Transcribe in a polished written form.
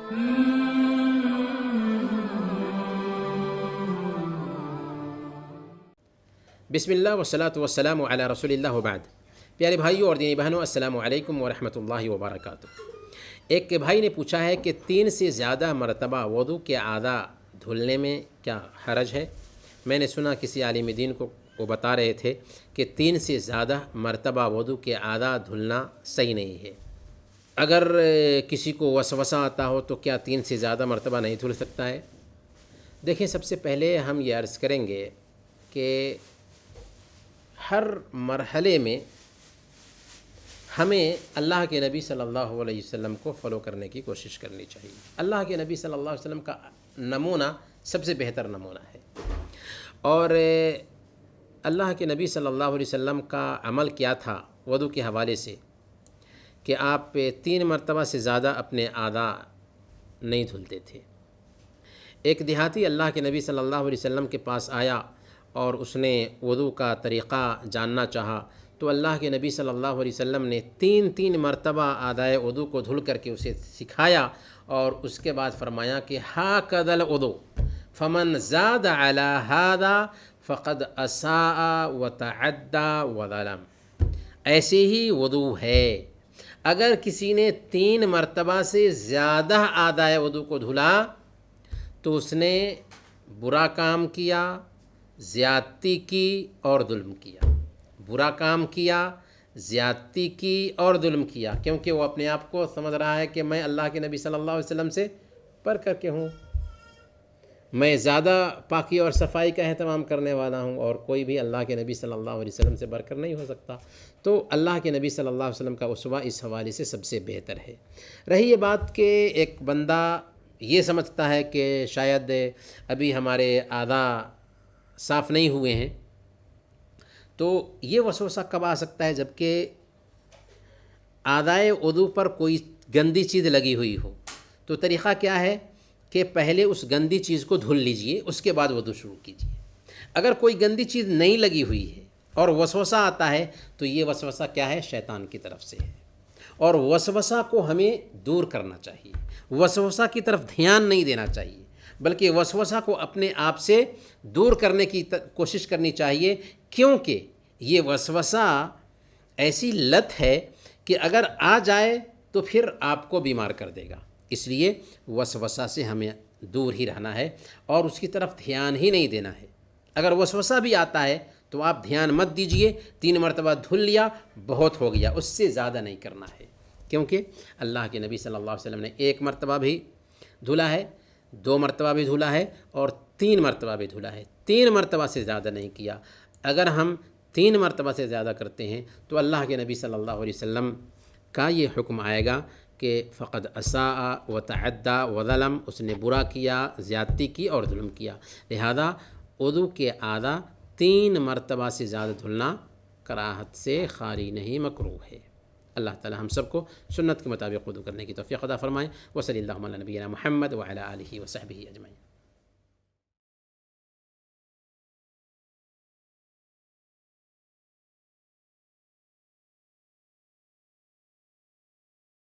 بسم اللہ والصلاۃ والسلام علی رسول اللہ وبعد۔ پیارے بھائیوں اور دینی بہنوں، السلام علیکم ورحمۃ اللہ وبرکاتہ۔ ایک بھائی نے پوچھا ہے کہ 3 سے زیادہ مرتبہ وضو کے اعضاء دھلنے میں کیا حرج ہے؟ میں نے سنا کسی عالم دین کو وہ بتا رہے تھے کہ 3 سے زیادہ مرتبہ وضو کے اعضاء دھلنا صحیح نہیں ہے۔ اگر کسی کو وسوسہ آتا ہو تو کیا 3 سے زیادہ مرتبہ نہیں دھل سکتا ہے؟ دیکھیں، سب سے پہلے ہم یہ عرض کریں گے کہ ہر مرحلے میں ہمیں اللہ کے نبی صلی اللہ علیہ وسلم کو فالو کرنے کی کوشش کرنی چاہیے۔ اللہ کے نبی صلی اللہ علیہ وسلم کا نمونہ سب سے بہتر نمونہ ہے، اور اللہ کے نبی صلی اللہ علیہ وسلم کا عمل کیا تھا وضو کے حوالے سے کہ آپ 3 مرتبہ سے زیادہ اپنے اعضاء نہیں دھلتے تھے۔ ایک دیہاتی اللہ کے نبی صلی اللہ علیہ وسلم کے پاس آیا اور اس نے وضو کا طریقہ جاننا چاہا، تو اللہ کے نبی صلی اللہ علیہ وسلم نے 3 مرتبہ اعضائے وضو کو دھل کر کے اسے سکھایا، اور اس کے بعد فرمایا کہ ہاکذا الوضو فمن زاد علی ھذا فقد اساء وتعدى وظلم۔ ایسے ہی وضو ہے، اگر کسی نے 3 مرتبہ سے زیادہ اعضائے وضو کو دھلا تو اس نے برا کام کیا، زیادتی کی اور ظلم کیا۔ برا کام کیا، زیادتی کی اور ظلم کیا، کیونکہ وہ اپنے آپ کو سمجھ رہا ہے کہ میں اللہ کے نبی صلی اللہ علیہ وسلم سے بڑھ کر کے ہوں، میں زیادہ پاکی اور صفائی کا اہتمام کرنے والا ہوں، اور کوئی بھی اللہ کے نبی صلی اللہ علیہ وسلم سے بڑھ کر نہیں ہو سکتا۔ تو اللہ کے نبی صلی اللہ علیہ وسلم کا اسوہ اس حوالے سے سب سے بہتر ہے۔ رہی یہ بات کہ ایک بندہ یہ سمجھتا ہے کہ شاید ابھی ہمارے اعضاء صاف نہیں ہوئے ہیں، تو یہ وسوسہ کب آ سکتا ہے؟ جب کہ اعضائے وضو پر کوئی گندی چیز لگی ہوئی ہو، تو طریقہ کیا ہے کہ پہلے اس گندی چیز کو دھل لیجئے، اس کے بعد وضو شروع کیجئے۔ اگر کوئی گندی چیز نہیں لگی ہوئی ہے اور وسوسہ آتا ہے تو یہ وسوسہ کیا ہے؟ شیطان کی طرف سے ہے، اور وسوسہ کو ہمیں دور کرنا چاہیے، وسوسہ کی طرف دھیان نہیں دینا چاہیے، بلکہ وسوسہ کو اپنے آپ سے دور کرنے کی کوشش کرنی چاہیے، کیونکہ یہ وسوسہ ایسی لت ہے کہ اگر آ جائے تو پھر آپ کو بیمار کر دے گا۔ اس لیے وسوسہ سے ہمیں دور ہی رہنا ہے اور اس کی طرف دھیان ہی نہیں دینا ہے۔ اگر وسوسہ بھی آتا ہے تو آپ دھیان مت دیجئے، 3 مرتبہ دھل لیا بہت ہو گیا، اس سے زیادہ نہیں کرنا ہے، کیونکہ اللہ کے نبی صلی اللہ علیہ وسلم نے 1 مرتبہ بھی دھلا ہے، 2 مرتبہ بھی دھلا ہے، اور 3 مرتبہ بھی دھلا ہے۔ 3 مرتبہ سے زیادہ نہیں کیا۔ اگر ہم 3 مرتبہ سے زیادہ کرتے ہیں تو اللہ کے نبی صلی اللہ علیہ وسلم کا یہ حکم آئے گا کہ فقد اساء وتعدى وظلم، اس نے برا کیا، زیادتی کی اور ظلم کیا۔ لہذا وضو کے اعضاء 3 مرتبہ سے زیادہ دھلنا کراہت سے خالی نہیں، مکروہ ہے۔ اللہ تعالی ہم سب کو سنت کے مطابق وضو کرنے کی توفیق عطا فرمائے۔ وصلی اللہ علی نبینا محمد وعلی آلہ وصحبہ اجمعین۔